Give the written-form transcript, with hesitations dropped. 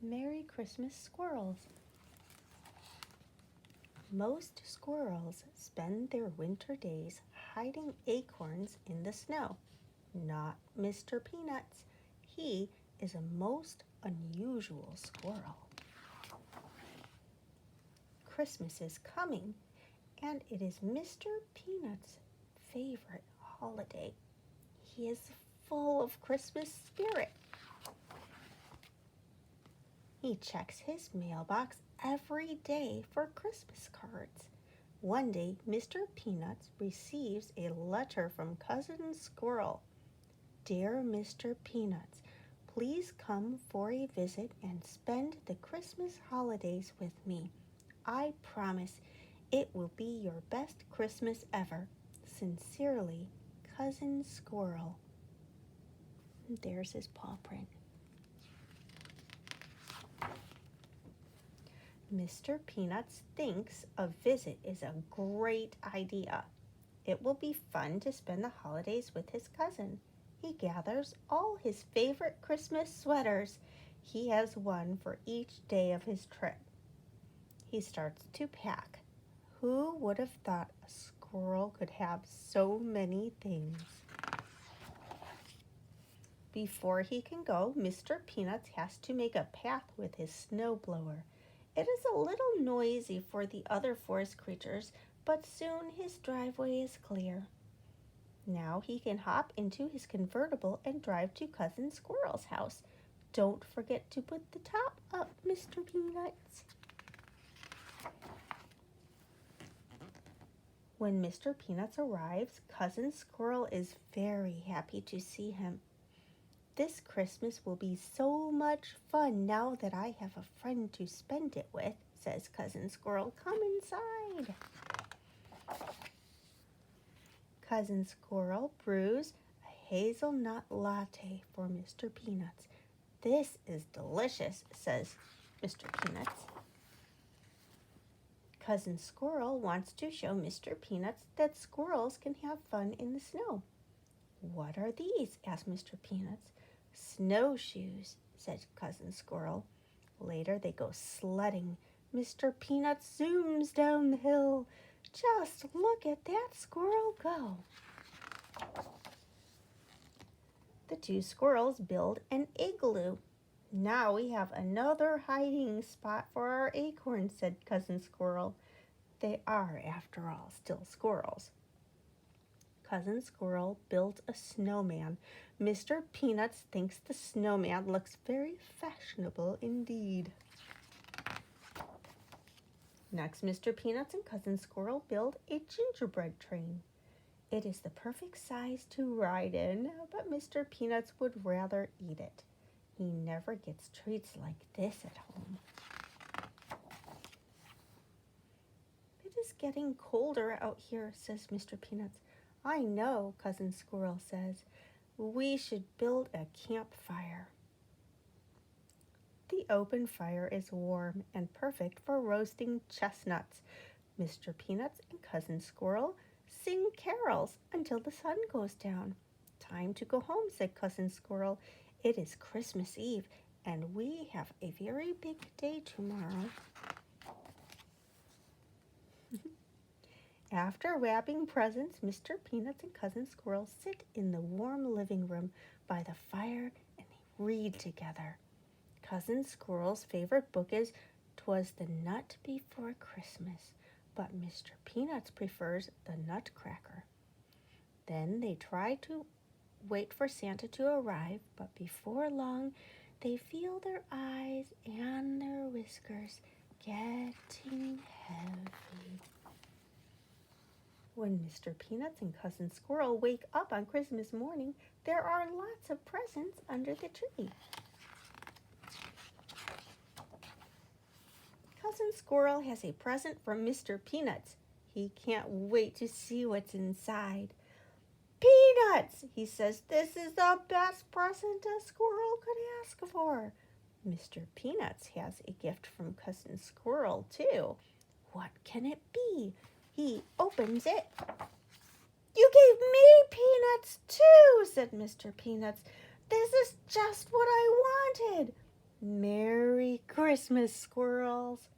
Merry Christmas, Squirrels. Most squirrels spend their winter days hiding acorns in the snow. Not Mr. Peanuts. He is a most unusual squirrel. Christmas is coming, and it is Mr. Peanut's favorite holiday. He is full of Christmas spirit. He checks his mailbox every day for Christmas cards. One day, Mr. Peanuts receives a letter from Cousin Squirrel. Dear Mr. Peanuts, please come for a visit and spend the Christmas holidays with me. I promise it will be your best Christmas ever. Sincerely, Cousin Squirrel. And there's his paw print. Mr. Peanuts thinks a visit is a great idea. It will be fun to spend the holidays with his cousin. He gathers all his favorite Christmas sweaters. He has one for each day of his trip. He starts to pack. Who would have thought a squirrel could have so many things? Before he can go, Mr. Peanuts has to make a path with his snowblower. It is a little noisy for the other forest creatures, but soon his driveway is clear. Now he can hop into his convertible and drive to Cousin Squirrel's house. Don't forget to put the top up, Mr. Peanuts. When Mr. Peanuts arrives, Cousin Squirrel is very happy to see him. This Christmas will be so much fun now that I have a friend to spend it with, says Cousin Squirrel. Come inside. Cousin Squirrel brews a hazelnut latte for Mr. Peanuts. This is delicious, says Mr. Peanuts. Cousin Squirrel wants to show Mr. Peanuts that squirrels can have fun in the snow. What are these? asked Mr. Peanuts. Snowshoes, said Cousin Squirrel. Later they go sledding. Mr. Peanuts zooms down the hill. Just look at that squirrel go. The two squirrels build an igloo. Now we have another hiding spot for our acorns, said Cousin Squirrel. They are, after all, still squirrels. Cousin Squirrel built a snowman. Mr. Peanuts thinks the snowman looks very fashionable indeed. Next, Mr. Peanuts and Cousin Squirrel build a gingerbread train. It is the perfect size to ride in, but Mr. Peanuts would rather eat it. He never gets treats like this at home. It is getting colder out here, says Mr. Peanuts. I know, Cousin Squirrel says. We should build a campfire. The open fire is warm and perfect for roasting chestnuts. Mr. Peanuts and Cousin Squirrel sing carols until the sun goes down. Time to go home, said Cousin Squirrel. It is Christmas Eve, and we have a very big day tomorrow. After wrapping presents, Mr. Peanuts and Cousin Squirrel sit in the warm living room by the fire and they read together. Cousin Squirrel's favorite book is "'Twas the Nut Before Christmas," but Mr. Peanuts prefers "The Nutcracker." Then they try to wait for Santa to arrive, but before long they feel their eyes and their whiskers getting heavy. When Mr. Peanuts and Cousin Squirrel wake up on Christmas morning, there are lots of presents under the tree. Cousin Squirrel has a present from Mr. Peanuts. He can't wait to see what's inside. Peanuts, he says, this is the best present a squirrel could ask for. Mr. Peanuts has a gift from Cousin Squirrel, too. What can it be? He opens it. You gave me peanuts, too, said Mr. Peanuts. This is just what I wanted. Merry Christmas, squirrels!